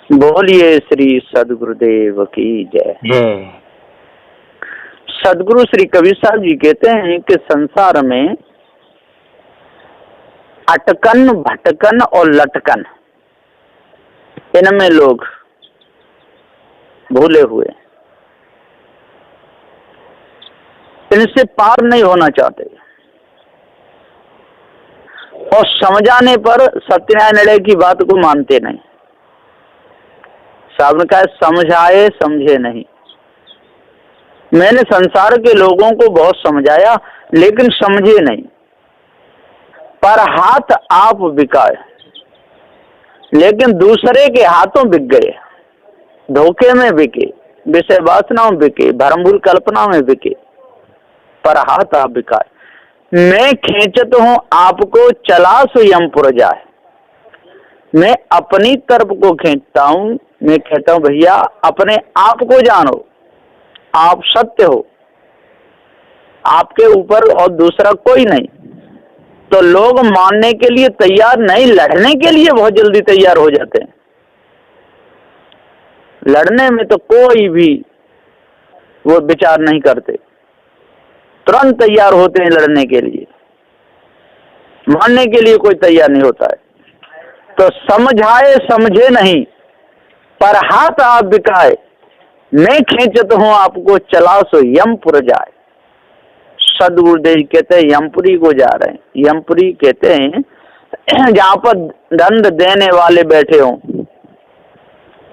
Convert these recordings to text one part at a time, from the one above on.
बोलिए श्री सदगुरुदेव की जय। सदगुरु श्री कबीर साहब जी कहते हैं कि संसार में अटकन, भटकन और लटकन, इनमें लोग भूले हुए, इनसे पार नहीं होना चाहते और समझाने पर सत्यनारायण निर्णय की बात को मानते नहीं। साहब ने कहा समझाए समझे नहीं। मैंने संसार के लोगों को बहुत समझाया लेकिन समझे नहीं, पर हाथ आप बिकाए लेकिन दूसरे के हाथों बिक गए। धोखे में बिके, विषय वासनाओं में बिके, भरमभूल कल्पना में बिके, पर हाथ आप बिकाए। मैं खींचत हूं आपको चला सो यमपुर जाए। मैं अपनी तरफ को खींचता हूं। मैं कहता हूं भैया अपने आप को जानो, आप सत्य हो, आपके ऊपर और दूसरा कोई नहीं। तो लोग मानने के लिए तैयार नहीं, लड़ने के लिए बहुत जल्दी तैयार हो जाते हैं। लड़ने में तो कोई भी वो विचार नहीं करते, तुरंत तैयार होते हैं लड़ने के लिए, मानने के लिए कोई तैयार नहीं होता है। तो समझाए समझे नहीं, पर हाथ आप बिकाए। मैं खींचत हूं आपको चला सो यमपुर जाए। सदगुरुदेव कहते हैं यमपुरी को जा रहे हैं। यमपुरी कहते हैं जहां पर दंड देने वाले बैठे हों,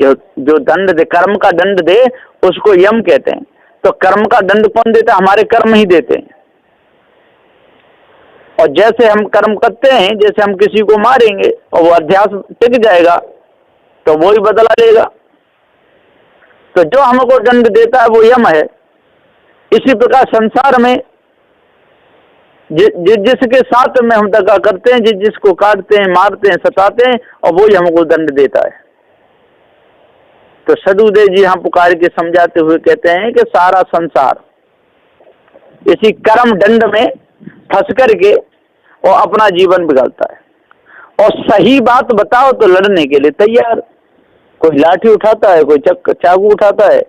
जो दंड दे, कर्म का दंड दे, उसको यम कहते हैं। तो कर्म का दंड कौन देता? हमारे कर्म ही देते हैं। और जैसे हम कर्म करते हैं, जैसे हम किसी को मारेंगे और वो अध्यास टिक जाएगा तो वो ही बदला लेगा। तो जो हमको दंड देता है वो यम है। इसी प्रकार संसार में जिसके साथ में हम दगा करते हैं, जिसको काटते हैं, मारते हैं, सताते हैं, और वो ही हमको दंड देता है। तो सदगुरुदेव जी यहाँ पुकार के समझाते हुए कहते हैं कि सारा संसार इसी कर्म दंड में फंस करके और अपना जीवन बिगाड़ता है। और सही बात बताओ तो लड़ने के लिए तैयार। कोई लाठी उठाता है, कोई चाकू उठाता है,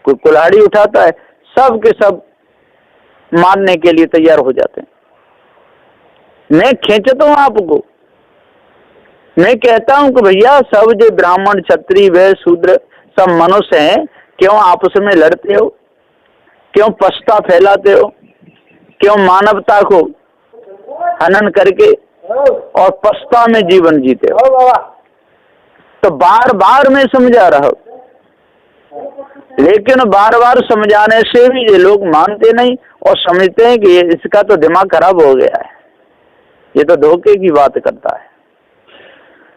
कोई कुल्हाड़ी उठाता है, सब के सब मारने के लिए तैयार हो जाते हैं। मैं खींचता हूं आपको, मैं कहता हूं कि भैया सब जो ब्राह्मण, क्षत्रिय, वैश्य, शूद्र सब मनुष्य हैं, क्यों आपस में लड़ते हो? क्यों पछता फैलाते हो? क्यों मानवता को हनन करके और पछता में जीवन जीते हो? तो बार बार मैं समझा रहा हूं, लेकिन बार बार समझाने से भी ये लोग मानते नहीं और समझते हैं कि इसका तो दिमाग खराब हो गया है, ये तो धोखे की बात करता है।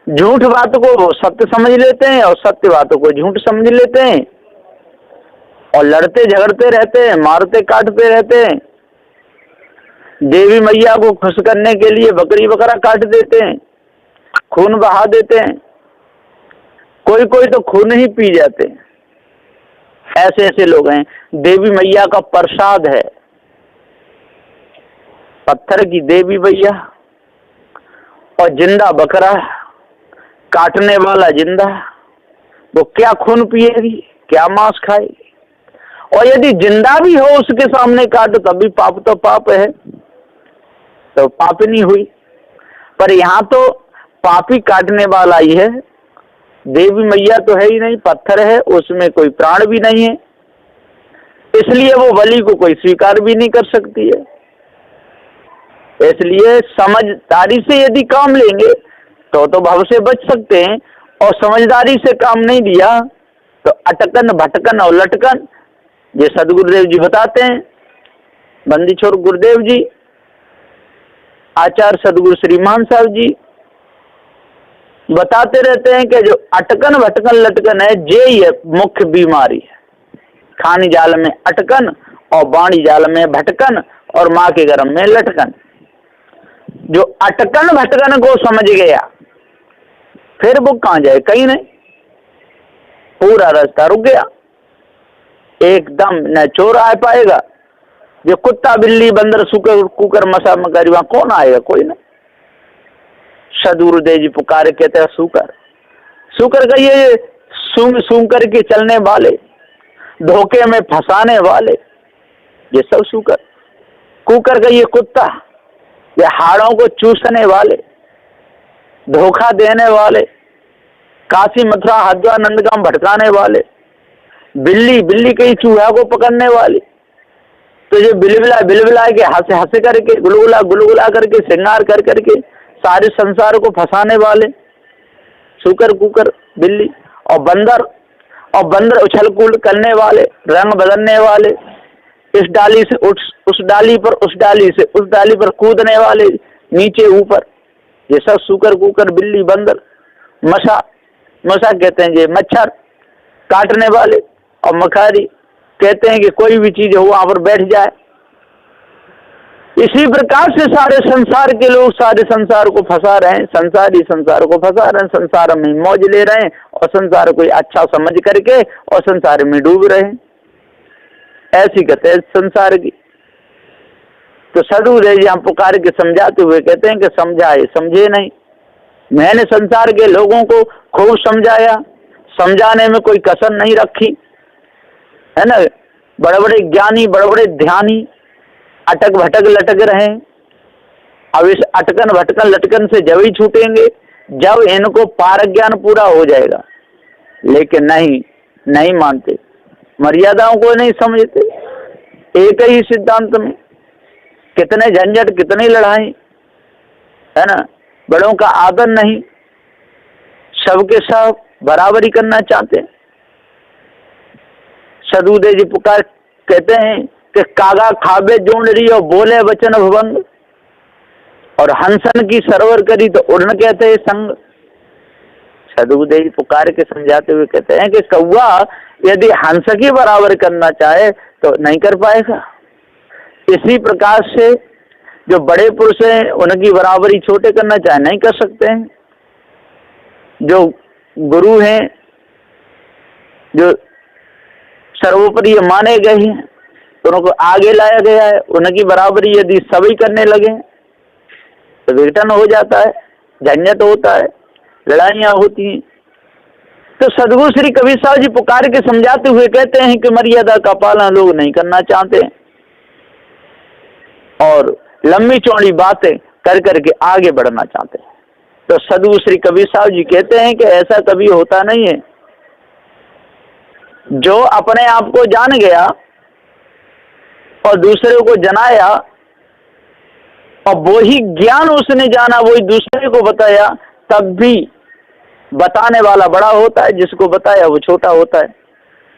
झूठ बात को वो सत्य समझ लेते हैं और सत्य बातों को झूठ समझ लेते हैं और लड़ते झगड़ते रहते हैं, मारते काटते रहते हैं। देवी मैया को खुश करने के लिए बकरी बकरा काट देते हैं, खून बहा देते हैं, कोई कोई तो खून ही पी जाते हैं। ऐसे ऐसे लोग हैं। देवी मैया का प्रसाद है पत्थर की देवी मैया और जिंदा बकरा, काटने वाला जिंदा, वो क्या खून पिएगी, क्या मांस खाएगी? और यदि जिंदा भी हो उसके सामने काटो तब भी पाप तो पाप है, तो पापिनी हुई। पर यहाँ तो पापी काटने वाला ही है। देवी मैया तो है ही नहीं, पत्थर है, उसमें कोई प्राण भी नहीं है, इसलिए वो बलि को कोई स्वीकार भी नहीं कर सकती है। इसलिए समझदारी से यदि काम लेंगे तो भव से बच सकते हैं, और समझदारी से काम नहीं दिया तो अटकन, भटकन और लटकन, ये सदगुरुदेव जी बताते हैं। बंदी छोड़ गुरुदेव जी, आचार्य सदगुरु श्रीमान साहब जी बताते रहते हैं कि जो अटकन, भटकन, लटकन है, ये मुख्य बीमारी है। खानी जाल में अटकन और बाणी जाल में भटकन और माँ के गर्भ में लटकन। जो अटकन भटकन को समझ गया फिर वो कहाँ जाए? कहीं नहीं, पूरा रास्ता रुक गया, एकदम न चोर आ पाएगा। जो कुत्ता, बिल्ली, बंदर, सुकर, कुकर, मसा, मकरी, वहां कौन आएगा? कोई नहीं। सदगुरुदेव जी पुकारे कहते हैं सुकर, सूकर का ये सूंघ सूंघ करके चलने वाले, धोखे में फंसाने वाले, ये सब सूकर। कुकर का ये कुत्ता, ये हाड़ों को चूसने वाले, धोखा देने वाले, काशी मथुरा हरिद्वार नंदगांव भटकाने वाले। बिल्ली, बिल्ली कई चूहा को पकड़ने वाली। तो ये बिलबिला बिलबिला के हंसे हंसे करके, गुलगुला गुलगुला करके, श्रृंगार कर करके सारे संसार को फंसाने वाले, सूकर कुकर बिल्ली। और बंदर उछल कूद करने वाले, रंग बदलने वाले, इस डाली से उस डाली पर, उस डाली से उस डाली पर कूदने वाले, नीचे ऊपर, ये सब सूकर कुकर बिल्ली बंदर। मशा कहते हैं ये मच्छर काटने वाले, और मखारी कहते हैं कि कोई भी चीज हो वहां पर बैठ जाए। इसी प्रकार से सारे संसार के लोग सारे संसार को फंसा रहे हैं, संसार ही संसार को फंसा रहे हैं, संसार में मौज ले रहे हैं और संसार को अच्छा समझ करके और संसार में डूब रहे हैं। ऐसी कहते हैं संसार की। तो साधु जी हम पुकार के समझाते हुए कहते हैं कि समझाए समझे नहीं। मैंने संसार के लोगों को खूब समझाया, समझाने में कोई कसर नहीं रखी, है ना। बड़े बड़े ज्ञानी, बड़े बड़े ध्यानी अटक भटक लटक रहे हैं। अब इस अटकन भटकन लटकन से जब ही छूटेंगे जब इनको पार ज्ञान पूरा हो जाएगा। लेकिन नहीं मानते, मर्यादाओं को नहीं समझते। एक ही सिद्धांत में कितने झंझट, कितनी लड़ाई, है ना। बड़ों का आदर नहीं, सबके सब बराबरी करना चाहते। सदुदेव जी पुकार कहते हैं कि कागा खाबे जोड़री और बोले वचन भवंग, और हंसन की सरोवर करी तो उड़न कहते हैं संग। सदुदेव जी पुकार के समझाते हुए कहते हैं कि कौवा यदि हंस की बराबर करना चाहे तो नहीं कर पाएगा। इसी प्रकार से जो बड़े पुरुष हैं उनकी बराबरी छोटे करना चाहे नहीं कर सकते हैं। जो गुरु हैं, जो सर्वोपरि माने गए हैं, उनको आगे लाया गया है, उनकी बराबरी यदि सभी करने लगे तो विघटन हो जाता है, झंझट होता है, लड़ाइयाँ होती हैं। तो सदगुरु श्री कबीर साहब जी पुकार के समझाते हुए कहते हैं कि मर्यादा का पालन लोग नहीं करना चाहते और लंबी चौड़ी बातें कर करके आगे बढ़ना चाहते हैं। तो सदगुरु श्री कबीर साहब जी कहते हैं कि ऐसा कभी होता नहीं है। जो अपने आप को जान गया और दूसरे को जनाया और वही ज्ञान उसने जाना वही दूसरे को बताया, तब भी बताने वाला बड़ा होता है, जिसको बताया वो छोटा होता है।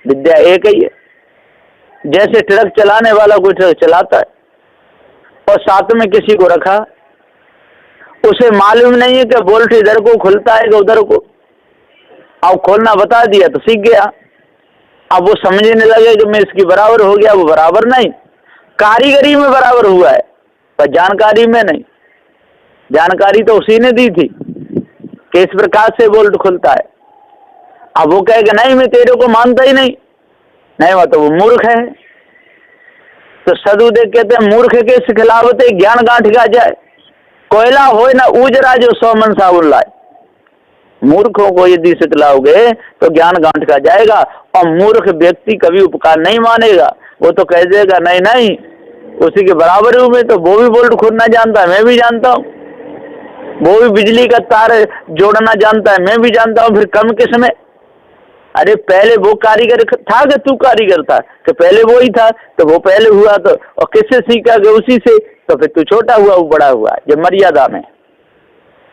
विद्या एक ही है। जैसे ट्रक चलाने वाला कोई ट्रक चलाता है और साथ में किसी को रखा, उसे मालूम नहीं है कि बोल्ट इधर को खुलता है कि उधर को, अब खोलना बता दिया तो सीख गया। अब वो समझने लगे कि मैं इसकी बराबर हो गया, वो बराबर नहीं। कारीगरी में बराबर हुआ है पर जानकारी में नहीं। जानकारी तो उसी ने दी थी कि इस प्रकार से बोल्ट खुलता है। अब वो कहेगा नहीं मैं तेरे को मानता ही नहीं, वो तो वो मूर्ख है। तो सदुदेव कहते हैं मूर्ख के सिखलावते ज्ञान गांठ गा जाए, कोयला होए ना उजरा जो 100 मन साबुन लाए। मूर्खों को यदि सिखलाओगे तो ज्ञान गांठ का जाएगा और मूर्ख व्यक्ति कभी उपकार नहीं मानेगा। वो तो कह देगा नहीं उसी के बराबर हूं मैं, तो वो भी बोल्ट खोलना जानता है, मैं भी जानता हूँ। वो भी बिजली का तार जोड़ना जानता है, मैं भी जानता हूँ। फिर कम किस में? अरे पहले वो कारीगर था कि तू कारीगर था? कि पहले वो ही था, तो वो पहले हुआ तो और किससे सीखा कि उसी से, तो फिर तू छोटा हुआ वो बड़ा हुआ। जब मर्यादा में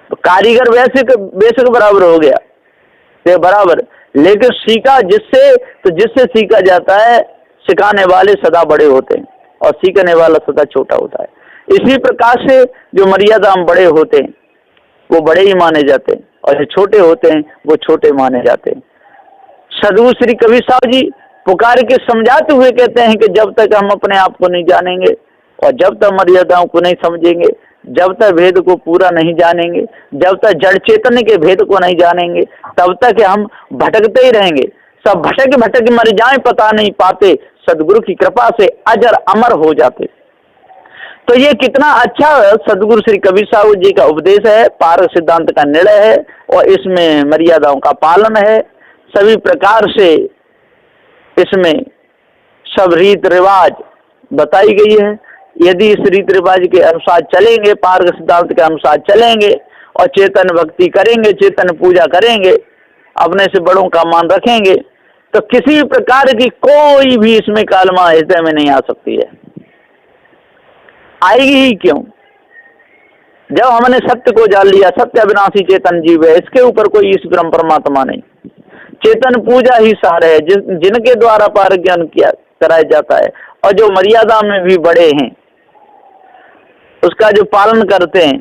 तो कारीगर वैसे बेशक बराबर हो गया, ये बराबर, लेकिन सीखा जिससे, तो जिससे सीखा जाता है सिखाने वाले सदा बड़े होते हैं और सीखने वाला सदा छोटा होता है। इसी प्रकार से जो मर्यादा हम बड़े होते हैं वो बड़े ही माने जाते हैं और जो छोटे होते हैं वो छोटे माने जाते हैं। सदगुरु श्री कबीर साहब जी पुकार के समझाते हुए कहते हैं कि जब तक हम अपने आप को नहीं जानेंगे और जब तक मर्यादाओं को नहीं समझेंगे, जब तक भेद को पूरा नहीं जानेंगे, जब तक जड़ चेतन के भेद को नहीं जानेंगे, तब तक हम भटकते ही रहेंगे। सब भटक भटक मर जाएं, पता नहीं पाते, सदगुरु की कृपा से अजर अमर हो जाते। तो ये कितना अच्छा सदगुरु श्री कबीर साहब जी का उपदेश है, पारक सिद्धांत का निर्णय है और इसमें मर्यादाओं का पालन है। सभी प्रकार से इसमें सब रीत रिवाज बताई गई है। यदि इस रीत रिवाज के अनुसार चलेंगे, पारक सिद्धांत के अनुसार चलेंगे और चेतन भक्ति करेंगे, चेतन पूजा करेंगे, अपने से बड़ों का मान रखेंगे, तो किसी प्रकार की कोई भी इसमें कालमा हृदय में नहीं आ सकती है। आएगी ही क्यों? जब हमने सत्य को जान लिया, सत्य अविनाशी चेतन जीव है, इसके ऊपर कोई ईश्वर परमात्मा नहीं, चेतन पूजा ही सार है जिनके द्वारा पारक ज्ञान किया कराया जाता है। और जो मर्यादा में भी बड़े हैं उसका जो पालन करते हैं,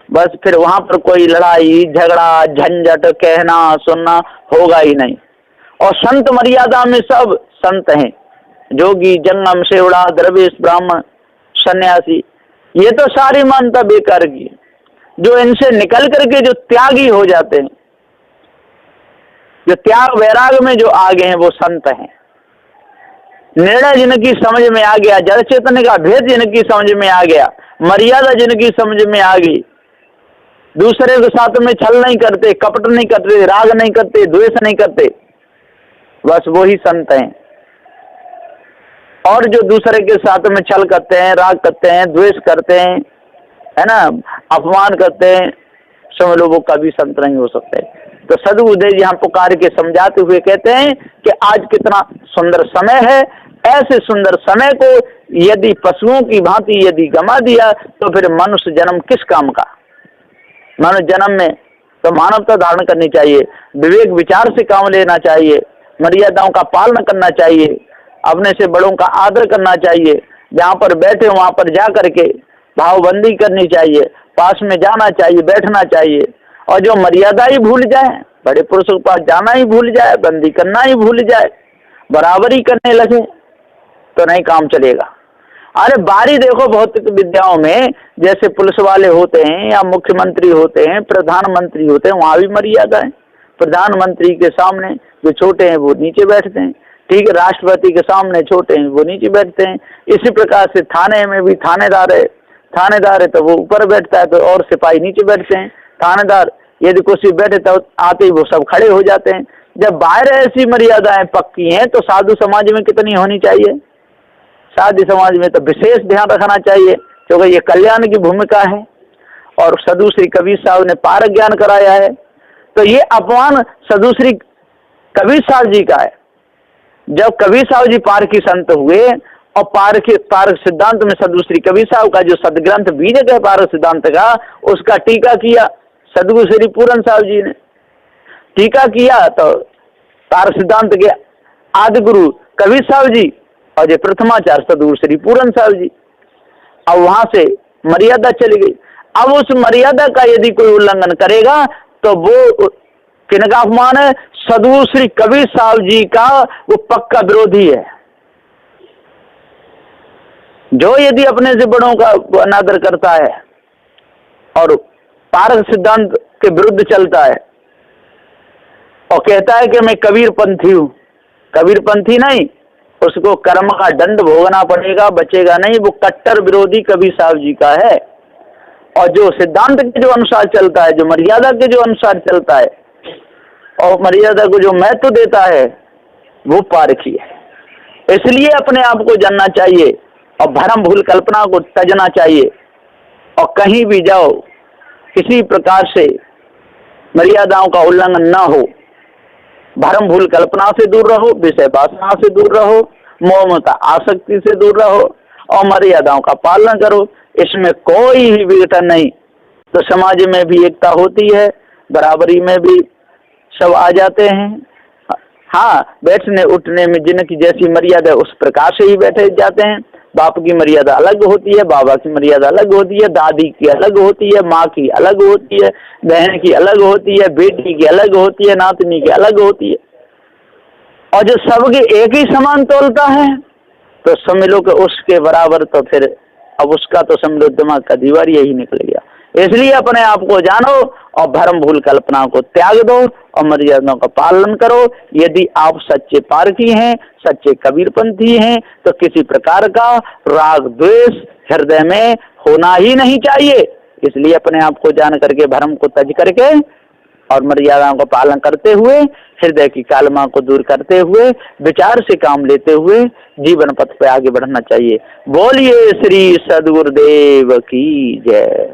बस फिर वहां पर कोई लड़ाई झगड़ा झंझट कहना सुनना होगा ही नहीं। और संत मर्यादा में सब संत हैं, जोगी जंगम सेवड़ा दरवेश ब्राह्मण सन्यासी, ये तो सारी मानता बेकार की। जो इनसे निकल करके जो त्यागी हो जाते हैं, जो त्याग वैराग में जो आगे हैं, वो संत हैं। निर्णय जिनकी समझ में आ गया, जड़ चेतन का भेद जिनकी समझ में आ गया, मर्यादा जिनकी समझ में आ गई, दूसरे के साथ में छल नहीं करते, कपट नहीं करते, राग नहीं करते, द्वेष नहीं करते, बस वही संत हैं। और जो दूसरे के साथ में छल करते हैं, राग करते हैं, द्वेष करते हैं, है ना, अपमान करते हैं, समझ लो वो कभी संत नहीं हो सकते। तो सदगुरुदेव जी हम पुकार के समझाते हुए कहते हैं कि आज कितना सुंदर समय है, ऐसे सुंदर समय को यदि पशुओं की भांति यदि गंवा दिया तो फिर मनुष्य जन्म किस काम का। मनुष्य जन्म में तो मानवता धारण करनी चाहिए, विवेक विचार से काम लेना चाहिए, मर्यादाओं का पालन करना चाहिए, अपने से बड़ों का आदर करना चाहिए, जहाँ पर बैठे वहाँ पर जा करके भावबंदी करनी चाहिए, पास में जाना चाहिए, बैठना चाहिए। और जो मर्यादा ही भूल जाए, बड़े पुरुषों के पास जाना ही भूल जाए, बंदी करना ही भूल जाए, बराबरी करने लगे तो नहीं काम चलेगा। अरे बारी देखो भौतिक विद्याओं में, जैसे पुलिस वाले होते हैं या मुख्यमंत्री होते हैं, प्रधानमंत्री होते हैं, वहाँ भी मर्यादा है। प्रधानमंत्री के सामने जो छोटे हैं वो नीचे बैठते हैं, ठीक है, राष्ट्रपति के सामने छोटे हैं वो नीचे बैठते हैं। इसी प्रकार से थाने में भी थानेदार है तो वो ऊपर बैठता है, तो और सिपाही नीचे बैठते हैं। थानेदार यदि कुर्सी बैठे तो आते ही वो सब खड़े हो जाते हैं। जब बाहर ऐसी मर्यादाएं पक्की हैं तो साधु समाज में कितनी होनी चाहिए। साधु समाज में तो विशेष ध्यान रखना चाहिए, क्योंकि ये कल्याण की भूमिका है। और सदु श्री कबीर साहब ने पारक ज्ञान कराया है, तो ये अपमान सदु श्री कबीर साहब जी का है। जब कबीर साहब जी पारकी संत हुए और पारक सिद्धांत में सदगुरु श्री कबीर साहब का जो सदग्रंथ बीजक है पारक सिद्धांत का, उसका टीका किया सदगुरु श्री पूरन साहब जी ने। टीका किया तो पारक सिद्धांत के आदि गुरु कबीर साहब जी और जो प्रथमाचार्य सदगुरु श्री पूरन साहब जी। अब वहां से मर्यादा चली गई। अब उस मर्यादा का यदि कोई उल्लंघन करेगा तो वो किनका अपमान है? सदगुरु श्री कबीर साहब जी का वो पक्का विरोधी है। जो यदि अपने से बड़ों का अनादर करता है और पारक सिद्धांत के विरुद्ध चलता है और कहता है कि मैं कबीर पंथी हूं, कबीर पंथी नहीं, उसको कर्म का दंड भोगना पड़ेगा, बचेगा नहीं। वो कट्टर विरोधी कबीर साहब जी का है। और जो सिद्धांत के जो अनुसार चलता है, जो मर्यादा के जो अनुसार चलता है और मर्यादा को जो महत्व देता है, वो पारखी है। इसलिए अपने आप को जानना चाहिए और भ्रम भूल कल्पना को तजना चाहिए। और कहीं भी जाओ किसी प्रकार से मर्यादाओं का उल्लंघन ना हो, भ्रम भूल कल्पना से दूर रहो, विषय वासना से दूर रहो, मोह ममता आसक्ति से दूर रहो और मर्यादाओं का पालन करो। इसमें कोई ही विघटन नहीं, तो समाज में भी एकता होती है, बराबरी में भी सब आ जाते हैं। हाँ, बैठने उठने में जिनकी जैसी मर्यादा उस प्रकार से ही बैठे जाते हैं। बाप की मर्यादा अलग होती है, बाबा की मर्यादा अलग होती है, दादी की अलग होती है, माँ की अलग होती है, बहन की अलग होती है, बेटी की अलग होती है, नातनी की अलग होती है। और जो सबके एक ही समान तोलता है तो समझ लो कि उसके बराबर तो फिर अब उसका तो समझ लो दिमाग का दीवार यही निकल गया। इसलिए अपने आप को जानो और भ्रम भूल कल्पना को त्याग दो और मर्यादाओं का पालन करो। यदि आप सच्चे पारकी हैं, सच्चे कबीरपंथी हैं, तो किसी प्रकार का राग द्वेष हृदय में होना ही नहीं चाहिए। इसलिए अपने आप को जान करके, भ्रम को तज करके और मर्यादाओं का पालन करते हुए, हृदय की कालमा को दूर करते हुए, विचार से काम लेते हुए जीवन पथ पे आगे बढ़ना चाहिए। बोलिए श्री सद्गुरुदेव की जय।